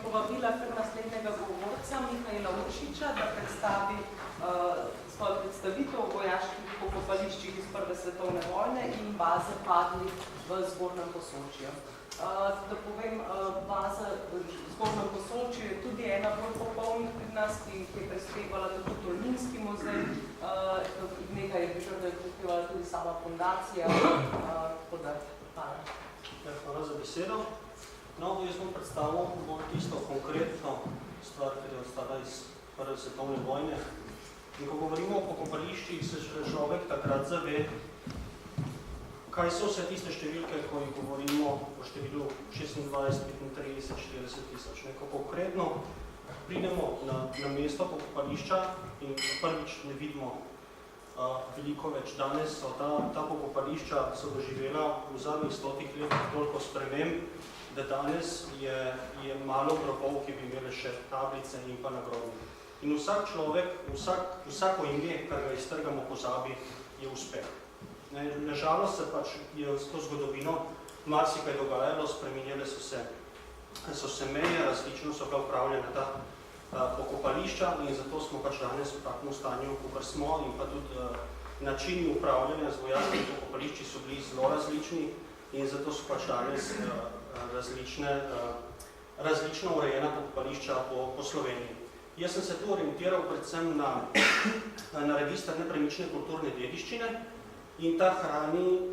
povabila kar naslednjega govorca, Mihaela Uršiča, da predstavi svojo predstavitev o vojaških pokopališčih iz Prve svetovne vojne in baze padlih v Zgornjem Posočju. Da povem, baza v Zgornjem Posočju je tudi ena bolj popolnih pri nas, ki je prispevala tudi Tolminski muzej, nekaj je prispevala tudi sama fundacija. Hvala za besedo. No, jaz bom predstavil bolj tisto konkretno stvar, ki je ostala iz Prve svetovne vojne. In ko govorimo o pokopališčih, se človek takrat zave, kaj so vse tiste številke, ko jih govorimo o številu 26, 35, 40 tisoč. Ko konkretno pridemo na mesto pokopališča in prvič ne vidimo veliko več. Danes so ta pokopališča so doživela v zadnjih 100 letih toliko sprememb, da danes je malo grobov, ki bi imeli še tablice in pa nagrobje. In vsak človek, vsako ime, kar ga iztrgamo pozabi, je uspeh. Nažalost se pač je s to zgodovino marsikaj dogajalo, spreminjale so se meje, različno so ga upravljene ta pokopališča in zato smo pač danes v takem stanju, kakor smo, in pa tudi načini upravljanja z vojaškimi pokopališči so bili zelo različni in zato so pač danes različno urejena pokopališča po Sloveniji. Jaz sem se tu orientiral predvsem na register nepremične kulturne dediščine in ta hrani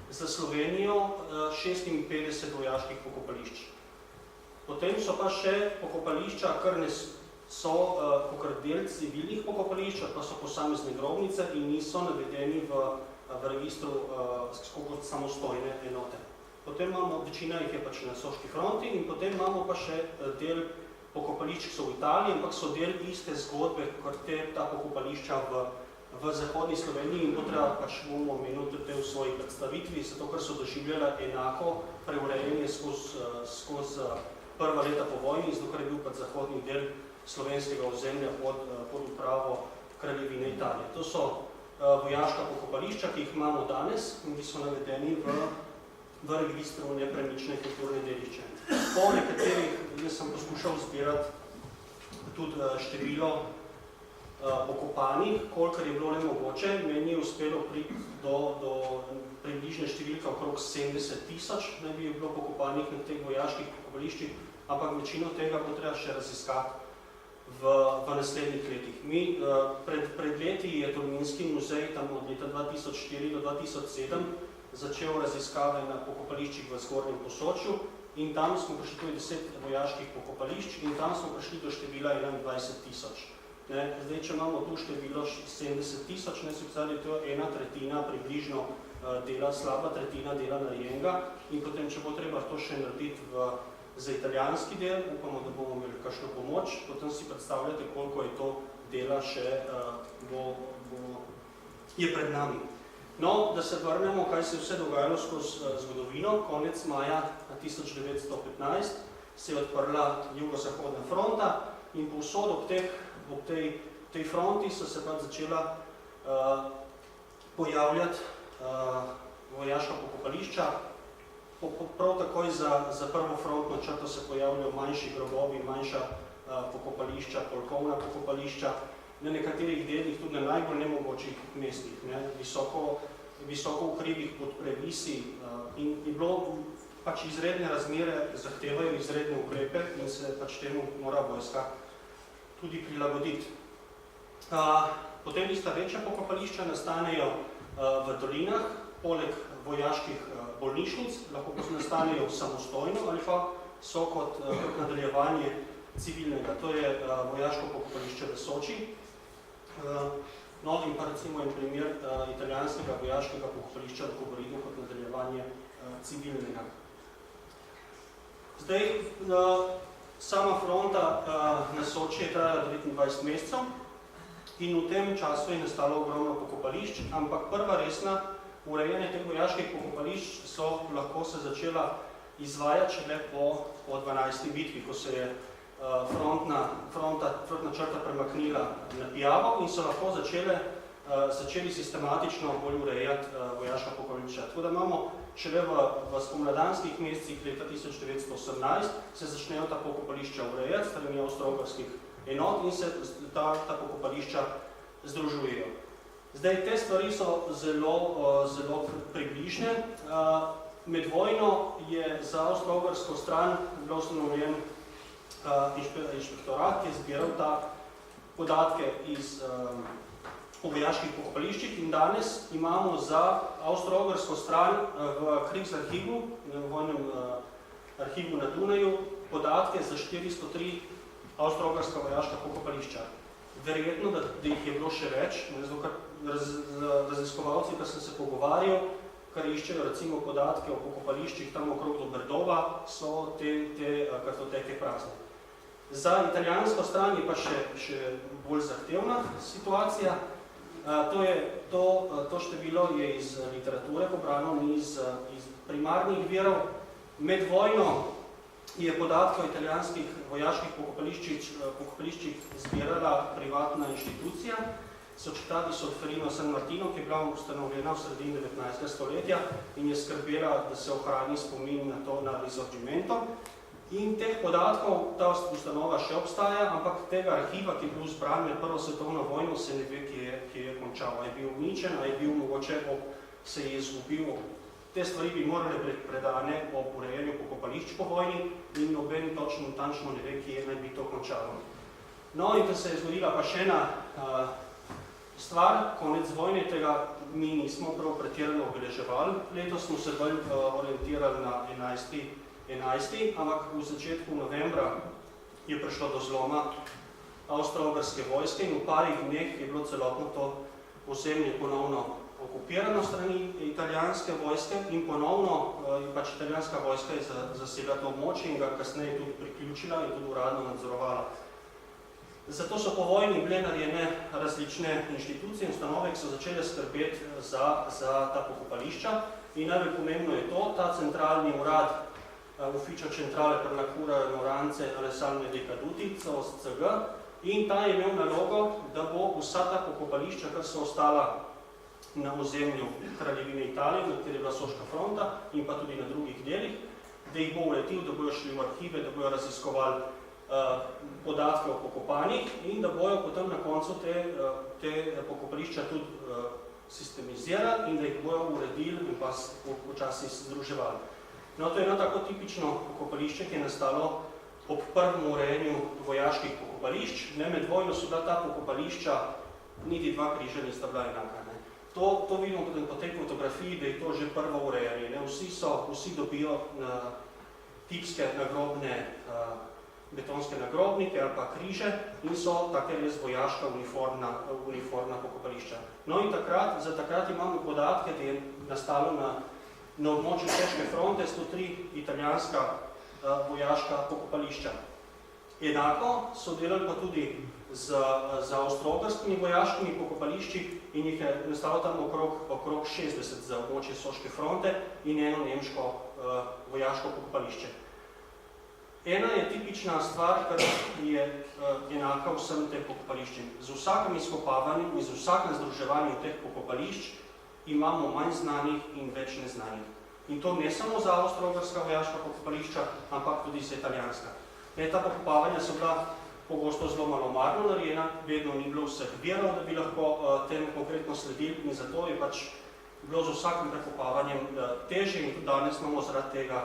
za Slovenijo 56 vojaških pokopališč. Potem so pa še pokopališča, kar ne so kakor del civilnih pokopališč, pa so posamezne grobnice in niso navedeni v registru kot samostojne enote. Potem imamo, večina jih je pač na Soški fronti in potem imamo pa še del pokopališč, ki so v Italiji, ampak so del iste zgodbe, kot ta pokopališča v zahodni Sloveniji in to treba pač bomo omenili tudi v svoji predstavitvi, zato ker so doživljala enako preurejanje skozi prva leta po vojni, zato ker je bil pač zahodni del slovenskega ozemlja pod upravo Kraljevine Italije. To so vojaška pokopališča, ki jih imamo danes in ki so navedeni v registru nepremične kulturne dediščine. Po nekaterih, jaz sem poskušal zbirati tudi število pokopanih, kolikor je bilo le mogoče. Meni je uspelo priti do približne številke okrog 70 tisoč, ne bi bilo pokopanih na teh vojaških pokopališčih, ampak večino tega bo treba še raziskati v naslednjih letih. Pred leti je Tolminski muzej tam od leta 2004 do 2007 začel raziskave na pokopališčih v Zgornjem Posočju in tam smo prišli tudi 10 vojaških pokopališč in tam smo prišli do števila 21 tisoč. Zdaj, če imamo tu število 70 tisoč, se vzali, to je ena tretjina približno dela, slaba tretjina dela narejenega in potem, če bo treba to še narediti za italijanski del, upamo, da bomo imeli kakšno pomoč, potem si predstavljate, koliko je to dela še je pred nami. No, da se vrnemo, kaj se je vse dogajalo skozi zgodovino. Konec maja 1915 se je odprla jugozahodna fronta in povsod ob tej fronti so se pa začela pojavljati vojaška pokopališča. Prav takoj za prvo frontno črto se pojavljajo manjši grobovi, manjša pokopališča, polkovna pokopališča, na nekaterih delih tudi na najbolj nemogočih mestih, visoko v hribih pod previsi in je bilo pač izredne razmere, zahtevajo izredne ukrepe in se pač temu mora vojska tudi prilagoditi. Potem tista večja pokopališča nastanejo v dolinah, poleg vojaških bolnišnic, lahko nastanejo samostojno ali pa so kot nadaljevanje civilnega. To je vojaško pokopališče v Soči. No in pa recimo en primer italijanskega vojaškega pokopališča v Kobaridu kot nadaljevanje civilnega. Zdaj, sama fronta na Soči je trajala 29 mesecev in v tem času je nastalo ogromno pokopališč, ampak prva resna urejanje teh vojaških pokopališč so lahko se začela izvajati šele po 12. bitki, ko se je frontna črta premaknila na Piavo in so lahko začele začeli sistematično bolj urejati vojaška pokopališča. Tako da imamo šele v spomladanskih mesecih leta 1918 se začnejo ta pokopališča urejati strani avstro-ogrskih enot in se ta pokopališča združujejo. Zdaj, te stvari so zelo približne. Med vojno je za avstro-ogrsko stran bil ustanovljen inšpektorat, ki je zbiral ta podatke o vojaških pokopališčih in danes imamo za avstro-ogrsko stran v Kriegsarchivu, v vojnem arhivu na Dunaju, podatke za 403 avstro-ogrska vojaška pokopališča. Verjetno, da jih je bilo še več, raziskovalci, ki sem se pogovarjal, kar iščejo recimo podatke o pokopališčih tam okrog Dobrdova, so te kartoteke prazne. Za italijansko stran je pa še bolj zahtevna situacija. To število je iz literature pobrano, ni iz primarnih virov. Med vojno je podatke o italijanskih vojaških pokopališčih zbirala privatna inštitucija, Società di Solferino San Martino, ki je bila ustanovljena v sredini 19. stoletja in je skrbela, da se ohrani spomin na to, na Risorgimento. In teh podatkov ta ustanova še obstaja, ampak tega arhiva, ki je bil zbran med Prvo svetovno vojno, se ne ve, kje je končal. A je bil uničen, a je bil mogoče, se je izgubil. Te stvari bi morali biti predane ob urejanju pokopališč po vojni in noben točno ne ve, kje naj bi to končalo. No, in da se je zgodila pa še ena stvar, konec vojne, tega mi nismo prav pretirano obeleževali. Letos smo se bolj orientirali na 11. ampak v začetku novembra je prišlo do zloma avstro-ogrske vojske in v parih dneh je bilo celotno to ozemlje ponovno okupirano strani italijanske vojske in ponovno pač italijanska vojska je zasedla to območje in ga kasneje tudi priključila in tudi uradno nadzorovala. Zato so po vojni bile narejene različne inštitucije in ustanove, ki so začele skrbeti za ta pokopališča. In najbolj pomembno je to, ta centralni urad Ufficio Centrale per la Cura e Onoranze alle Salme dei Caduti, COSCG, in ta je imel nalogo, da bo vsa ta pokopališča, kar so ostala na ozemlju Kraljevine Italije, na kateri je bila Soška fronta in pa tudi na drugih delih, da jih bo uletil, da bojo šli v arhive, da bojo raziskovali podatke o pokopanjih in da bojo potem na koncu te pokopališča tudi sistemizirali in da jih bojo uredili in pa počasi združevali. No, to je eno tako tipično pokopališče, ki je nastalo ob prvem urejanju vojaških pokopališč. Med vojno so bila ta pokopališča, niti dva križa nista bila enaka. To vidimo potem po tej fotografiji, da je to že prvo urejanje. Vsi dobijo tipske nagrobne betonske nagrobnike ali pa križe in so take res vojaška uniformna pokopališča. No in za takrat imamo podatke, da je nastalo na območju Soške fronte 103 italijanska vojaška pokopališča. Enako so delali pa tudi z avstro-ogrskimi vojaškimi pokopališči in jih je nastalo tam okrog 60 za območje Soške fronte in eno nemško vojaško pokopališče. Ena je tipična stvar, kar je enaka vsem teh pokopališčem. Z vsakim izkopavanjem in z vsakim združevanjem teh pokopališč imamo manj znanih in več neznanih. In to ne samo za avstro-ogrska vojaška pokopališča, ampak tudi za italijanska. Ta pokopavanja so bila pogosto zelo malomarno narejena, vedno ni bilo vseh virov, da bi lahko tem konkretno sledili in zato je pač bilo z vsakim prekopavanjem težje in tudi danes imamo zaradi tega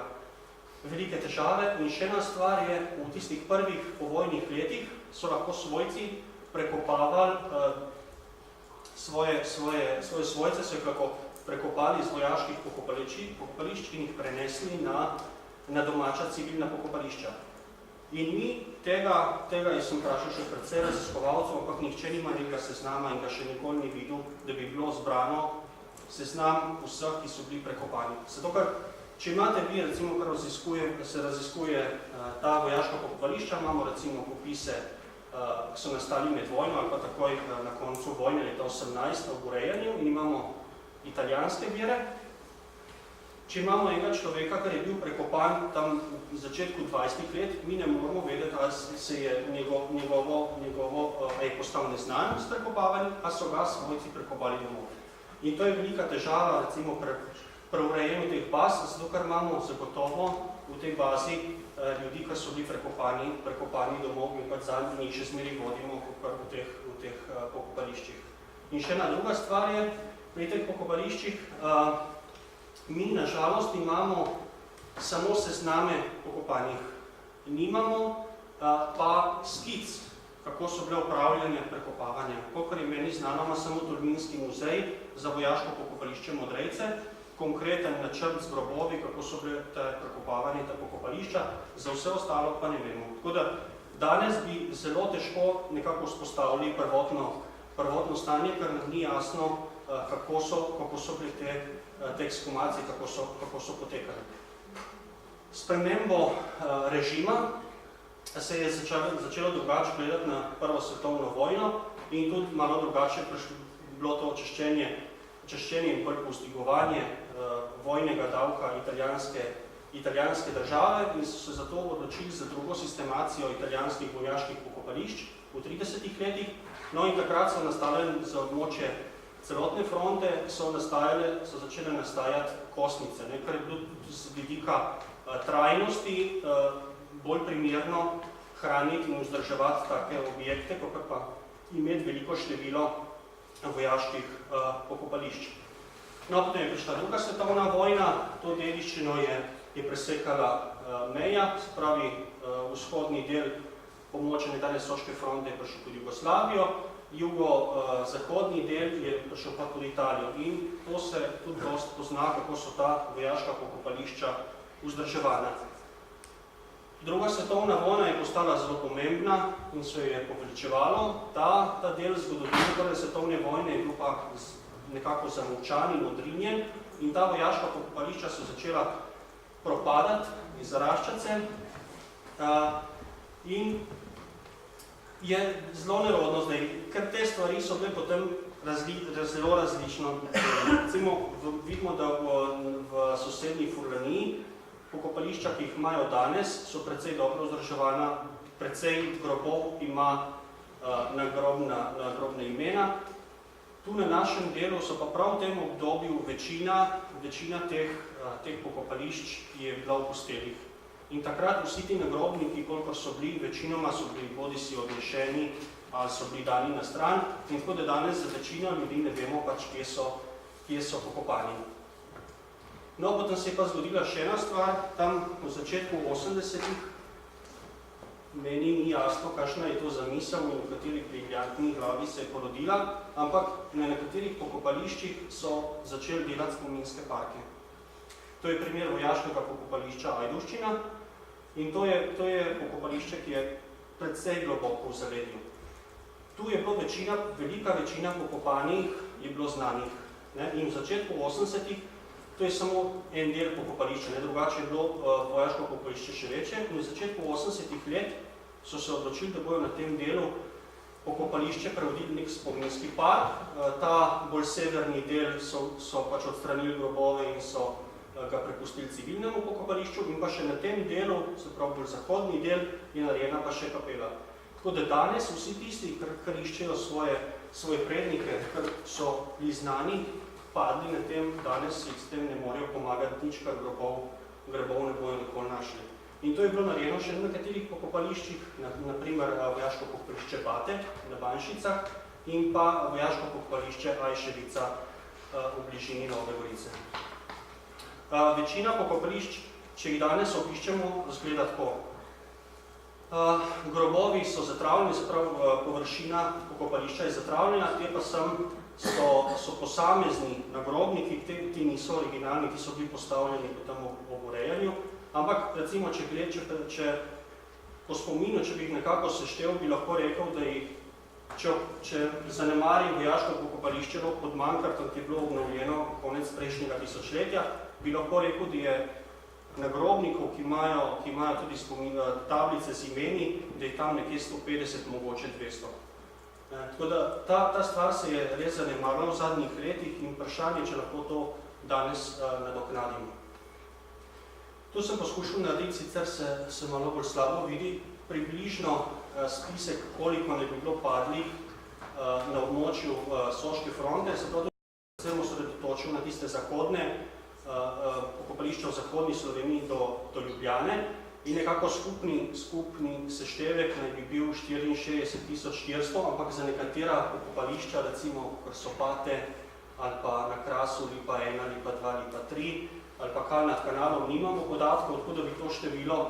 velike težave. In še ena stvar je, v tistih prvih povojnih letih so lahko svojci prekopavali svoje svojce, so jih lahko prekopali iz vojaških pokopališč in jih prenesli na domača civilna pokopališča. In mi tega jaz sem vprašal še predvsej raziskovalcev, ampak nihče nima nekega seznama in ga še nikoli ni videl, da bi bilo zbrano seznam vseh, ki so bili prekopani. Zato, ker če imate vi, recimo, kar se raziskuje ta vojaška pokopališča, imamo recimo popise, ki so nastali med vojno ali pa takoj na koncu vojne leta 18 ob urejanju in imamo italijanske vire. če imamo enega človeka, ki je bil prekopan tam v začetku 20 let, mi ne moramo vedeti, ali se je njegovo postal neznan s prekopavanjem, ali so ga svojci prekopali domov. In to je velika težava, recimo, pri urejenju teh baz, zato ker imamo zagotovo v tej bazi ljudi, ki so bili prekopani domov in pač zadnji njih še zmeri vodimo v teh pokopališčih. In še ena druga stvar je, pri teh pokopališčih, mi na žalost imamo samo sezname pokopanih. Nimamo pa skic, kako so bile upravljene prekopavanja. Kolikor je meni znano, ima samo Tolminski muzej za vojaško pokopališče Modrejce, konkreten načrt z grobovi, kako so bile te prekopavanje, te pokopališča, za vse ostalo pa ne vemo. Tako da danes bi zelo težko nekako vzpostavili prvotno stanje, ker nam ni jasno, kako so bile te ekshumacije, kako so potekali. S spremembo režima se je začelo drugače gledati na Prvo svetovno vojno in tudi malo drugače bilo to očiščenje in povzdigovanje vojnega davka italijanske države in so se zato odločili za drugo sistemacijo italijanskih vojaških pokopališč v 30 letih. No in takrat so nastale za območje celotne fronte, so začele nastajati kostnice, kar je bilo z vidika trajnosti bolj primerno hraniti in vzdrževati take objekte, kot pa imeti veliko število vojaških pokopališč. No, potem je prišla druga svetovna vojna, to dediščino je presekala meja, se pravi vzhodni del pomočene danes Soške fronte je prišel tudi Jugoslavijo, jugo-zahodni del je prišel pa tudi Italijo in to se tudi dosti pozna, kako so ta vojaška pokopališča vzdrževana. Druga svetovna vojna je postala zelo pomembna in se je poveličevalo. Ta del zgodovine Prve svetovne vojne je bil pa nekako zamolčan in odrinjen in ta vojaška pokopališča so začela propadati in zaraščati se. In je zelo nerodno zdaj, ker te stvari so bile potem zelo različno. Recimo, vidimo, da v sosednji Furlaniji pokopališča, ki jih imajo danes, so precej dobro vzdrževana, precej grobov ima nagrobne imena. Tu na našem delu so pa prav v tem obdobju večina teh pokopališč je bila v postelih. In takrat vsi ti nagrobniki, kolikor so bili, večinoma so bili bodisi odnešeni ali so bili dani na stran. In tako da danes za večino ljudi ne vemo pač, kje so pokopani. No, potem se je pa zgodila še ena stvar, tam v začetku 80-ih, meni ni jasno, kakšna je to zamisel in v katerih briljantnih glavi se je porodila, ampak na nekaterih pokopališčih so začeli delati spominske parke. To je primer vojaškega pokopališča Ajdovščina in to je pokopališče, ki je precej globoko v zaledju. Tu je bilo velika večina pokopanih je bilo znanih. In v začetku 80-ih to je samo en del pokopališča, drugače je bilo vojaško pokopališče še večje. In v začetku 80-ih let so se odločili, da bojo na tem delu pokopališče prevodili nek spominski park. Ta bolj severni del so pač odstranili grobove in so ga prepustili civilnemu pokopališču in pa še na tem delu, se pravi bolj zahodni del, je narejena pa še kapela. Tako da danes vsi tisti, kar iščejo svoje prednike, kar so bili znani, padli na tem, danes si s tem ne morejo pomagati nič, kar grobov ne bojo nikoli našli. In to je bilo narejeno še na nekaterih pokopališčih, naprimer vojaško pokopališče Bate na Banšicah in pa vojaško pokopališče Ajševica v bližini Nove Gorice. Večina pokopališč, če jih danes obiščemo, zgleda tako. Grobovi so zatravljeni, se pravi površina pokopališča je zatravljena, te pa so posamezni nagrobniki, ti niso originalni, ti so bili postavljeni potem ob urejanju, ampak recimo, če po spominu, če bi jih nekako seštel, bi lahko rekel, da če zanemarim vojaško pokopališče Podmankar, ki je bilo obnovljeno konec prejšnjega tisočletja, bi lahko rekel, da je nagrobnikov, ki imajo tudi tablice z imeni, da je tam nekje 150, mogoče 200. Tako da ta stvar se je res zanemarila v zadnjih letih in vprašanje, če lahko to danes nadoknadimo. Tu sem poskušal narediti, sicer se malo bolj slabo vidi, približno spisek, koliko ne bi bilo padlih na območju Soške fronte, se pravi, da se bomo sredotočil na tiste zahodne, pokopališča v zahodni Sloveniji do Ljubljane in nekako skupni seštevek naj bi bil 64.400, ampak za nekatera pokopališča, recimo Krsopate ali pa na Krasu Lipa 1, Lipa 2, Lipa 3 ali pa Kal nad kanalom nimamo podatkov, tako da bi to število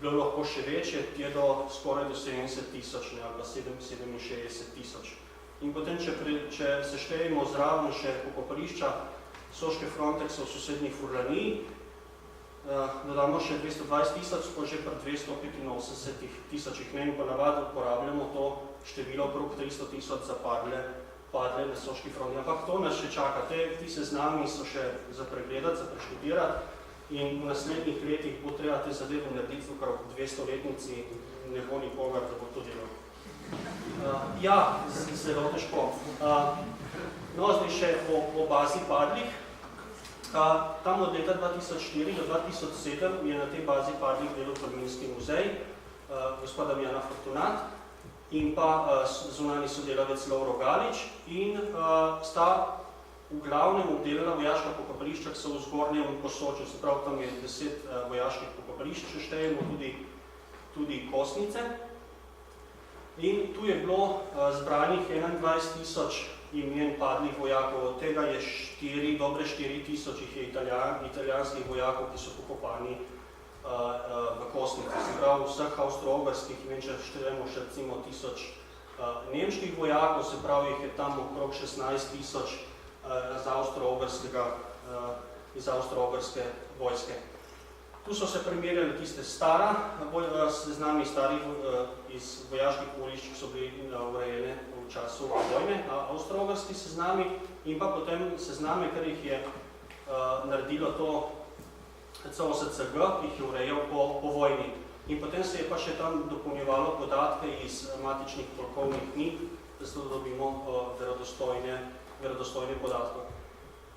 bilo lahko še večje, je do skoraj do 70.000 ali pa 67.000. In potem, če seštejemo zraven še pokopališča Soške fronte, so v sosednjih Furlaniji, dodamo še 220.000, pa že pri 285.000, ne, in pa navadno uporabljamo to število okrog 300.000 za padle na Soški fronti. Ampak to nas še čaka. Ti seznami so še za pregledati, za preštudirati in v naslednjih letih bo treba te zadeve narediti okrog 200-letnici, ne bo nikogar, da bo to delal. Ja, zelo težko. No, zdaj še o bazi padlih. Tam od leta 2004 do 2007 je na tej bazi padlih delal Tolminski muzej, gospod Damjana Fortunat in pa zunanji sodelavec Lovro Galič in sta v glavnem obdelala vojaška pokopališča, ki so v zgornjem Posočju, se pravi, tam je 10 vojaških pokopališč, če štejemo tudi Kosnice. In tu je bilo zbranih 21.000 imen padlih vojakov, od tega je dobre 4.000 jih je italijanskih vojakov, ki so pokopani v Kosnici. Se pravi, vseh avstro-ogrskih, če štejemo še recimo 1000 nemških vojakov, se pravi, jih je tam okrog 16.000 iz avstro-ogrske vojske. Tu so se primerjali tiste seznami starih iz vojaških pokopališč, ki so bili urejene v času vojne, avstro-ogrski seznami in pa potem sezname, ker jih je naredilo to COSCG, ki jih je urejal po vojni. In potem se je pa še tam dopolnjevalo podatke iz matičnih polkovnih knjig, zato da dobimo verodostojne podatke.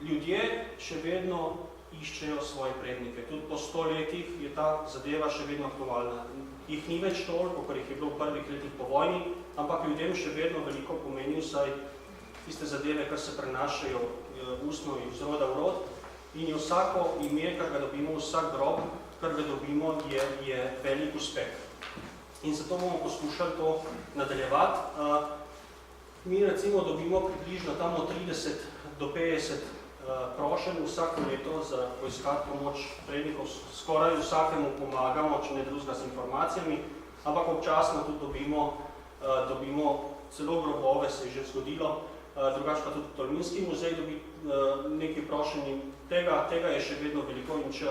Ljudje še vedno iščejo svoje prednike. Tudi po 100 letih je ta zadeva še vedno aktualna. Jih ni več toliko, kot jih je bilo v prvih letih po vojni, ampak ljudem še vedno veliko pomeni vsaj tiste zadeve, kar se prenašajo ustno iz roda v rod. In je vsako ime, kar ga dobimo, vsak grob, kar ga dobimo, je velik uspeh. In zato bomo poskušali to nadaljevati. Mi recimo dobimo približno tam od 30 do 50 prošenj vsako leto za poiskati pomoč prednikov. Skoraj vsakemu pomagamo, če ne drugega z informacijami, ampak občasno tudi dobimo celo grobove, se je že zgodilo, drugače pa tudi Tolminski muzej dobi nekaj prošenj. Tega je še vedno veliko in če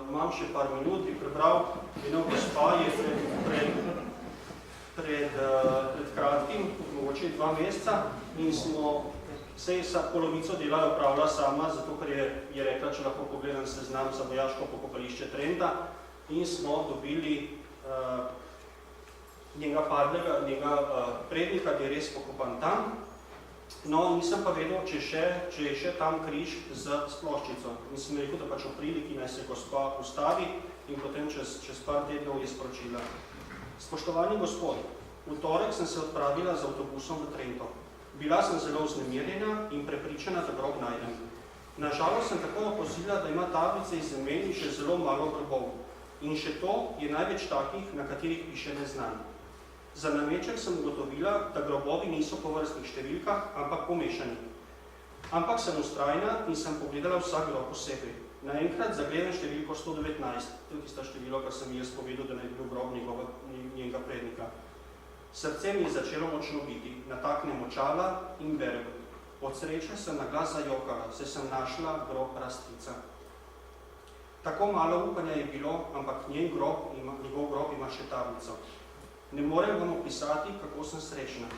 imam še par minut, bi prebral eno gospa je pred kratkim, mogoče 2 meseca, in smo polovico dela je opravila sama, zato ker je rekla, če lahko pogledam seznam za vojaško pokopališče Trenta, in smo dobili njega prednika, ki je res pokopan tam. No, nisem pa vedel, če je še tam križ z ploščico. In sem rekel, da pač v priliki naj se gospa ustavi in potem čez par tednov je sporočila. Spoštovani gospod, v torek sem se odpravila z avtobusom v Trento. Bila sem zelo vznemirjena in prepričana, da grob najdem. Nažalost sem tako opazila, da ima tablice iz imen in še zelo malo grobov. In še to je največ takih, na katerih piše neznan. Za nameček sem ugotovila, da grobovi niso po vrstnih številkah, ampak pomešani. Ampak sem vztrajna in sem pogledala vsak grob posebej. Naenkrat zagledam številko 119, to je tista število, kar sem jaz povedal, da naj bi bil grob njenega prednika. Srce mi je začelo močno biti, nataknem očala in berem. Od sreče sem na glas zajokala, saj sem našla grob Rastlica. Tako malo upanja je bilo, ampak njegov grob ima še tablico. Ne morem vam opisati, kako sem srečna.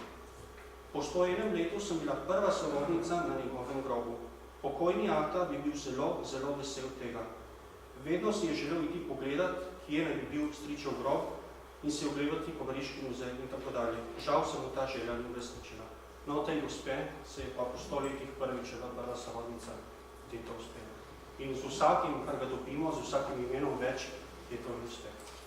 Po 101 letu sem bila prva sorodnica na njegovem grobu. Pokojni ata bi bil zelo, zelo vesel tega. Vedno si je želel iti pogledati, kje naj bi bil stričev grob in se ogledati po Pariški muzej in tako dalje. Žal sem mu ta želja ni uresničila. No, tej gospe se je pa po 100 letih prvič prva sorodnica, da je to uspela. In z vsakim, kar ga dobimo, z vsakim imenom več, je to uspeh.